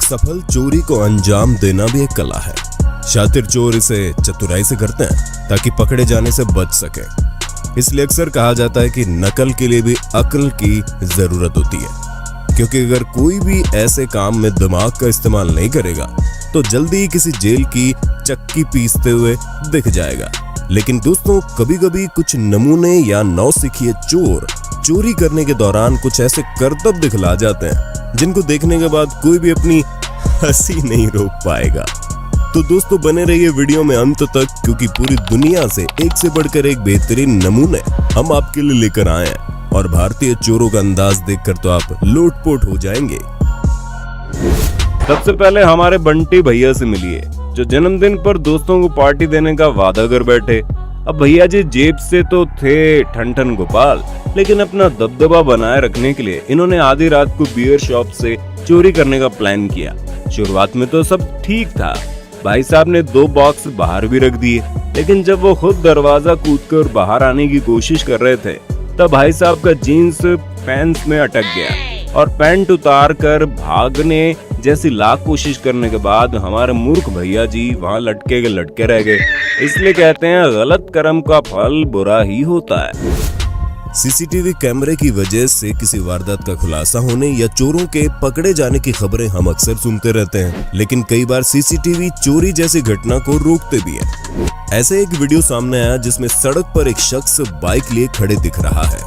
सफल चोरी को अंजाम देना भी एक कला है। शातिर चोर इसे चतुराई से करते हैं ताकि पकड़े जाने से बच सके। इसलिए अक्सर कहा जाता है कि नकल के लिए भी अक्ल की जरूरत होती है, क्योंकि अगर कोई भी ऐसे काम में दिमाग का इस्तेमाल नहीं करेगा तो जल्दी ही किसी जेल की चक्की पीसते हुए दिख जाएगा। लेकिन दोस्तों, कभी कभी कुछ नमूने या नौसिखिए चोर चोरी करने के दौरान कुछ ऐसे करतब दिखला जाते हैं जिनको देखने के बाद कोई भी अपनी हंसी नहीं रोक पाएगा। तो दोस्तों, बने रहिए वीडियो में अंत तक, क्योंकि पूरी दुनिया से एक से बढ़कर एक बेहतरीन नमूने हम आपके लिए लेकर आए हैं और भारतीय चोरों का अंदाज देखकर तो आप लोटपोट हो जाएंगे। सबसे पहले हमारे बंटी भैया से मिलिए, जो जन्मदिन पर दोस्तों को पार्टी देने का वादा कर बैठे। अब भैया जी जेब से तो थे ठन ठन गोपाल, लेकिन अपना दबदबा बनाए रखने के लिए इन्होंने आधी रात को बियर शॉप से चोरी करने का प्लान किया। शुरुआत में तो सब ठीक था, भाई साहब ने 2 बॉक्स बाहर भी रख दिए, लेकिन जब वो खुद दरवाजा कूदकर बाहर आने की कोशिश कर रहे थे तब भाई साहब का जीन्स पैंट्स में अटक गया और पैंट उतार कर भागने जैसी लाख कोशिश करने के बाद हमारे मूर्ख भैया जी वहाँ लटके के लटके रह गए। इसलिए कहते हैं गलत कर्म का फल बुरा ही होता है। सीसीटीवी कैमरे की वजह से किसी वारदात का खुलासा होने या चोरों के पकड़े जाने की खबरें हम अक्सर सुनते रहते हैं, लेकिन कई बार सीसीटीवी चोरी जैसी घटना को रोकते भी हैं। ऐसे एक वीडियो सामने आया जिसमें सड़क पर एक शख्स बाइक लिए खड़े दिख रहा है।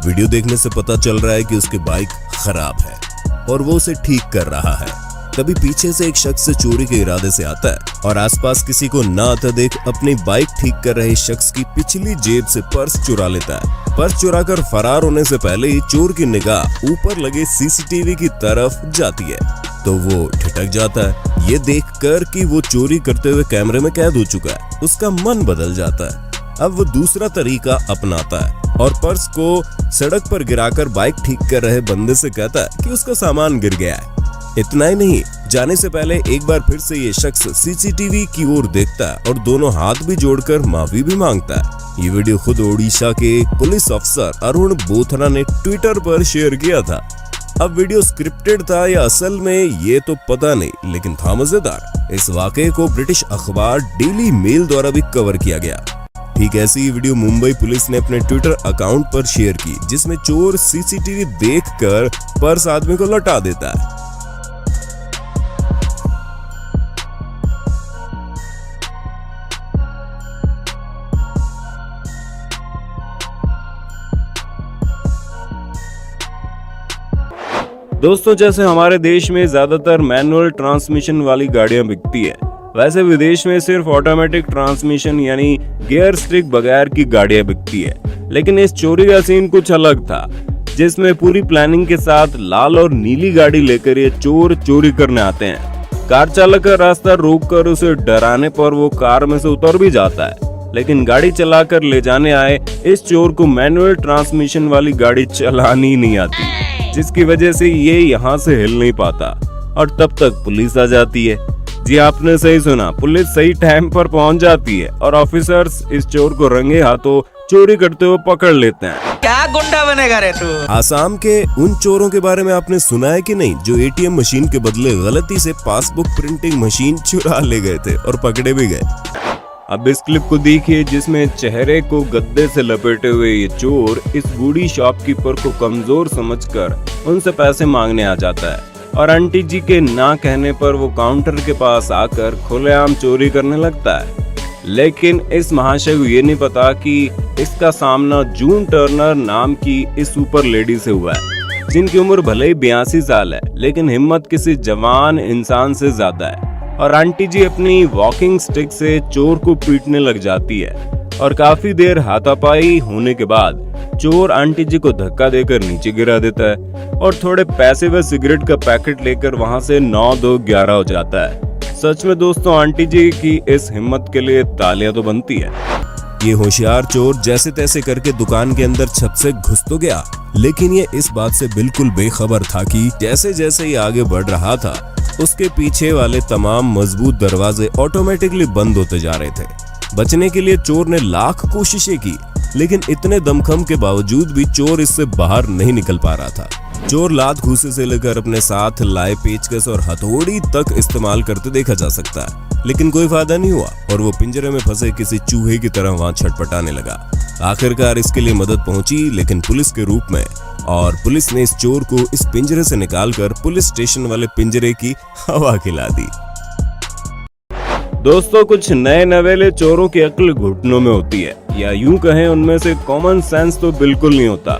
वीडियो देखने से पता चल रहा है कि उसकी बाइक खराब है और वो उसे ठीक कर रहा है। तभी पीछे से एक शख्स चोरी के इरादे से आता है और आसपास किसी को ना आता देख अपनी बाइक ठीक कर रहे शख्स की पिछली जेब से पर्स चुरा लेता है। पर्स चुराकर फरार होने से पहले ही चोर की निगाह ऊपर लगे सीसीटीवी की तरफ जाती है तो वो ठिठक जाता है। ये देखकर कि वो चोरी करते हुए कैमरे में कैद हो चुका है, उसका मन बदल जाता है। अब वो दूसरा तरीका अपनाता है और पर्स को सड़क पर गिराकर बाइक ठीक कर रहे बंदे से कहता है कि उसका सामान गिर गया है। इतना ही नहीं, जाने से पहले एक बार फिर से ये शख्स सीसीटीवी की ओर देखता है और दोनों हाथ भी जोड़कर माफी भी मांगता है। ये वीडियो खुद ओडिशा के पुलिस अफसर अरुण बोथरा ने ट्विटर पर शेयर किया था। अब वीडियो स्क्रिप्टेड था या असल में ये तो पता नहीं, लेकिन था मजेदार। इस वाकये को ब्रिटिश अखबार डेली मेल द्वारा भी कवर किया गया। ठीक ऐसी ही वीडियो मुंबई पुलिस ने अपने ट्विटर अकाउंट पर शेयर की, जिसमें चोर सीसीटीवी देखकर पर्स आदमी को लौटा देता है। दोस्तों, जैसे हमारे देश में ज्यादातर मैनुअल ट्रांसमिशन वाली गाड़ियां बिकती है, वैसे विदेश में सिर्फ ऑटोमेटिक ट्रांसमिशन यानी गियर स्टिक बगैर की गाड़ियां बिकती है। लेकिन इस चोरी का सीन कुछ अलग था, जिसमें पूरी प्लानिंग के साथ लाल और नीली गाड़ी लेकर ये चोर चोरी करने आते हैं। कार चालक का रास्ता रोककर उसे डराने पर वो कार में से उतर भी जाता है, लेकिन गाड़ी चलाकर ले जाने आए इस चोर को मैनुअल ट्रांसमिशन वाली गाड़ी चलानी नहीं आती, जिसकी वजह से ये यहाँ से हिल नहीं पाता और तब तक पुलिस आ जाती है। जी आपने सही सुना, पुलिस सही टाइम पर पहुंच जाती है और ऑफिसर्स इस चोर को रंगे हाथों चोरी करते हुए पकड़ लेते हैं। क्या गुंडा बनेगा रे तू? आसाम के उन चोरों के बारे में आपने सुना है कि नहीं, जो एटीएम मशीन के बदले गलती से पासबुक प्रिंटिंग मशीन चुरा ले गए थे और पकड़े भी गए। अब इस क्लिप को देखिए, जिसमें चेहरे को गद्दे से लपेटे हुए ये चोर इस बूढ़ी शॉपकीपर को कमजोर समझकर उनसे पैसे मांगने आ जाता है और आंटी जी के ना कहने पर वो काउंटर के पास आकर खुलेआम चोरी करने लगता है। लेकिन इस महाशय को ये नहीं पता कि इसका सामना जून टर्नर नाम की इस सुपर लेडी से हुआ है, जिनकी उम्र भले ही 82 साल है, लेकिन हिम्मत किसी जवान इंसान से ज्यादा है। और आंटी जी अपनी वॉकिंग स्टिक से चोर को पीटने लग जाती है और काफी देर हाथापाई होने के बाद चोर आंटी जी को धक्का देकर नीचे गिरा देता है और थोड़े पैसे व सिगरेट का पैकेट लेकर वहां से 9-2-11 हो जाता है। सच में दोस्तों, आंटी जी की इस हिम्मत के लिए तालियां तो बनती है। ये होशियार चोर जैसे तैसे करके दुकान के अंदर छत से घुस तो गया, लेकिन ये इस बात से बिल्कुल बेखबर था कि जैसे जैसे ये आगे बढ़ रहा था, उसके पीछे वाले तमाम मजबूत दरवाजे ऑटोमेटिकली बंद होते जा रहे थे। बचने के लिए चोर ने लाख कोशिशें की, लेकिन इतने दमखम के बावजूद भी चोर इससे बाहर नहीं निकल पा रहा था। चोर लात घूसे से लेकर अपने साथ लाए पेचकस और हथौड़ी तक इस्तेमाल करते देखा जा सकता है, लेकिन कोई फायदा नहीं हुआ और वो पिंजरे में फंसे किसी चूहे की तरह वहां छटपटाने लगा। आखिरकार इसके लिए मदद पहुंची, लेकिन पुलिस के रूप में, और पुलिस ने इस चोर को इस पिंजरे से निकालकर पुलिस स्टेशन वाले पिंजरे की हवा खिला दी। दोस्तों, कुछ नए नवेले चोरों की अक्ल घुटनों में होती है, या यूं कहें उनमें से कॉमन सेंस तो बिल्कुल नहीं होता।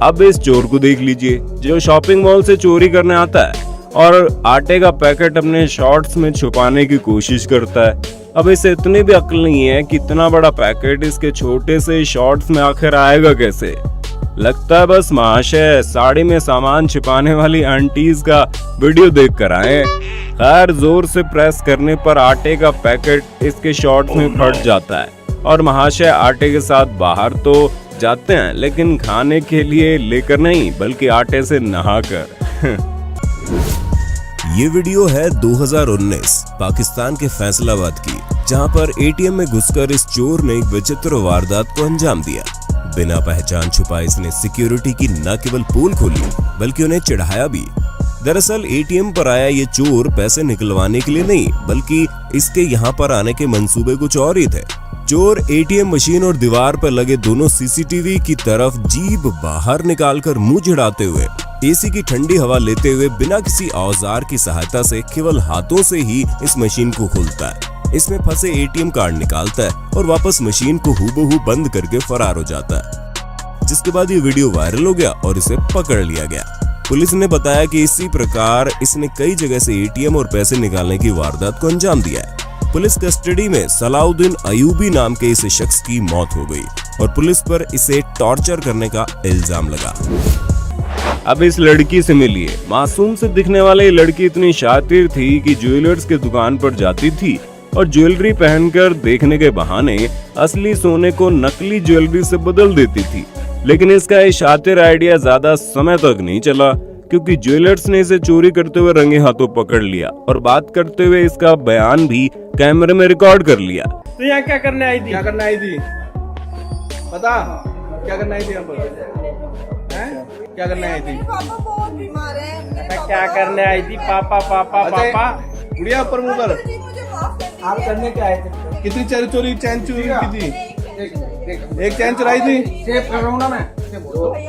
अब इस चोर को देख लीजिए जो शॉपिंग मॉल से चोरी करने आता है और आटे का पैकेट अपने शॉर्ट्स में छुपाने की कोशिश करता है। अब इसे इतनी भी अक्ल नहीं है कि इतना बड़ा पैकेट इसके छोटे से शॉर्ट्स में आखिर आएगा कैसे। लगता है बस महाशय साड़ी में सामान छिपाने वाली आंटीज का वीडियो देख कर आए। खैर, जोर से प्रेस करने पर आटे का पैकेट इसके शॉर्ट्स में फट जाता है और महाशय आटे के साथ बाहर तो जाते हैं, लेकिन खाने के लिए लेकर नहीं बल्कि आटे से नहाकर। ये वीडियो है 2019 पाकिस्तान के फैसलाबाद की, जहां पर एटीएम में घुसकर इस चोर ने एक विचित्र वारदात को अंजाम दिया। बिना पहचान छुपाए इसने सिक्योरिटी की न केवल पोल खोली बल्कि उन्हें चिढ़ाया भी। दरअसल एटीएम पर आया ये चोर पैसे निकलवाने के लिए नहीं, बल्कि इसके यहाँ पर आने के मंसूबे कुछ और ही थे। चोर एटीएम मशीन और दीवार पर लगे दोनों सीसीटीवी की तरफ जीभ बाहर निकालकर मुंह चिढ़ाते हुए, एसी की ठंडी हवा लेते हुए बिना किसी औजार की सहायता से केवल हाथों से ही इस मशीन को खोलता है। इसमें फंसे एटीएम कार्ड निकालता है और वापस मशीन को हूबहू बंद करके फरार हो जाता है, जिसके बाद ये वीडियो वायरल हो गया और इसे पकड़ लिया गया। पुलिस ने बताया कि इसी प्रकार इसने कई जगह से एटीएम और पैसे निकालने की वारदात को अंजाम दिया है। पुलिस कस्टडी में सलाउद्दीन अयूबी नाम के इस शख्स की मौत हो गई और पुलिस पर इसे टॉर्चर करने का इल्जाम लगा। अब इस लड़की से मिलिए। मासूम से दिखने वाली ये लड़की इतनी शातिर थी कि ज्वेलर्स के दुकान पर जाती थी और ज्वेलरी पहनकर देखने के बहाने असली सोने को नकली ज्वेलरी से बदल देती थी। लेकिन इसका ये शातिर आइडिया ज्यादा समय तक नहीं चला, क्योंकि ज्वेलर्स ने इसे चोरी करते हुए रंगे हाथों पकड़ लिया और बात करते हुए इसका बयान भी कैमरे में रिकॉर्ड कर लिया। तो यहाँ क्या करने आई थी? क्या करने आई थी? पता क्या करने आई थी यहाँ पर? क्या करने आई थी? पापा बहुत बीमार है। क्या करने आई थी? पापा पापा पापा गुड़िया ऊपर मुँह कर। आप करने क्या आए थे? कितनी चैन चोरी की थी? एक चैन चुराई थी। भैया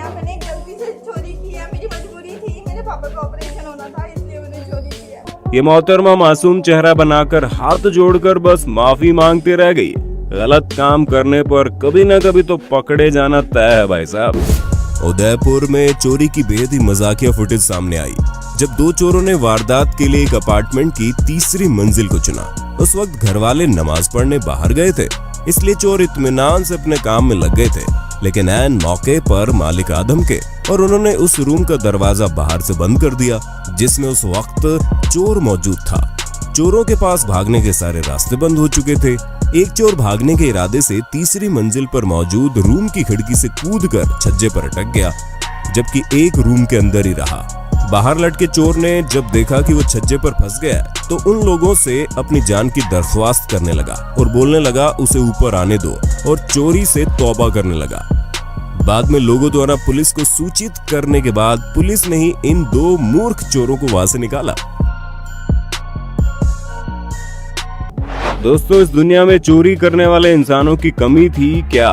मैंने गलती से चोरी की है, मेरी मजबूरी थी, मेरे पापा का ऑपरेशन होना था इसलिए मैंने चोरी किया। ये मोहतरमा मासूम चेहरा बनाकर हाथ जोड़कर बस माफी मांगते रह गई। गलत काम करने पर कभी न कभी तो पकड़े जाना तय है भाई साहब। उदयपुर में चोरी की बेहद ही मजाकिया फुटेज सामने आई, जब दो चोरों ने वारदात के लिए एक अपार्टमेंट की तीसरी मंजिल को चुना। उस वक्त घर वाले नमाज पढ़ने बाहर गए थे, इसलिए चोर इत्मीनान से अपने काम में लग गए थे। लेकिन ऐन मौके पर मालिक आदम के और उन्होंने उस रूम का दरवाजा बाहर से बंद कर दिया जिसमें उस वक्त चोर मौजूद था। चोरों के पास भागने के सारे रास्ते बंद हो चुके थे। एक चोर भागने के इरादे से तीसरी मंजिल पर मौजूद रूम की खिड़की से कूदकर छज्जे पर अटक गया, जबकि एक रूम के अंदर ही रहा। बाहर लटके चोर ने जब देखा कि वो छज्जे पर फंस गया तो उन लोगों से अपनी जान की दरख्वास्त करने लगा और बोलने लगा उसे ऊपर आने दो और चोरी से तौबा करने लगा। बाद में लोगों द्वारा पुलिस को सूचित करने के बाद पुलिस ने ही इन दो मूर्ख चोरों को वहां से निकाला। दोस्तों, इस दुनिया में चोरी करने वाले इंसानों की कमी थी क्या,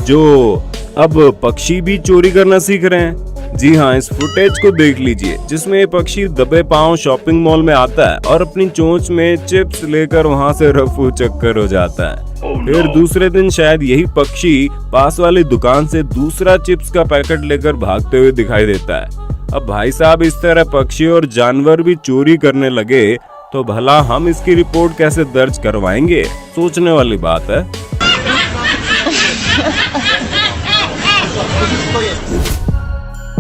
जो अब पक्षी भी चोरी करना सीख रहे हैं? जी हाँ, इस फुटेज को देख लीजिए जिसमें ये पक्षी दबे पांव शॉपिंग मॉल में आता है और अपनी चोंच में चिप्स लेकर वहां से रफू चक्कर हो जाता है। फिर दूसरे दिन शायद यही पक्षी पास वाली दुकान से दूसरा चिप्स का पैकेट लेकर भागते हुए दिखाई देता है। अब भाई साहब, इस तरह पक्षी और जानवर भी चोरी करने लगे तो भला हम इसकी रिपोर्ट कैसे दर्ज करवाएंगे? सोचने वाली बात है।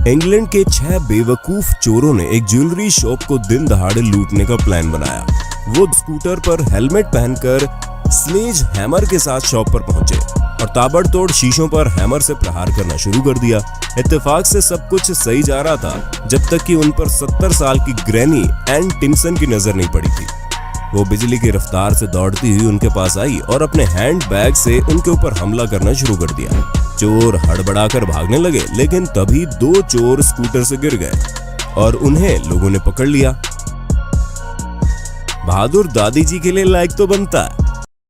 इंग्लैंड के 6 बेवकूफ चोरों ने एक ज्वेलरी शॉप को दिन दहाड़े लूटने का प्लान बनाया। वो स्कूटर पर हेलमेट पहनकर स्लेज हैमर के साथ शॉप पर पहुंचे और ताबड़तोड़ शीशों पर हैमर से प्रहार करना शुरू कर दिया। इत्तेफाक से सब कुछ सही जा रहा था जब तक कि उन पर 70 साल की ग्रैनी एन टिम्सन की नजर नहीं पड़ी थी। वो बिजली की रफ्तार से दौड़ती हुई उनके पास आई और अपने हैंड बैग से उनके ऊपर हमला करना शुरू कर दिया। चोर हड़बड़ाकर भागने लगे, लेकिन तभी 2 चोर स्कूटर से गिर गए और उन्हें लोगों ने पकड़ लिया। बहादुर दादी जी के लिए लाइक तो बनता है।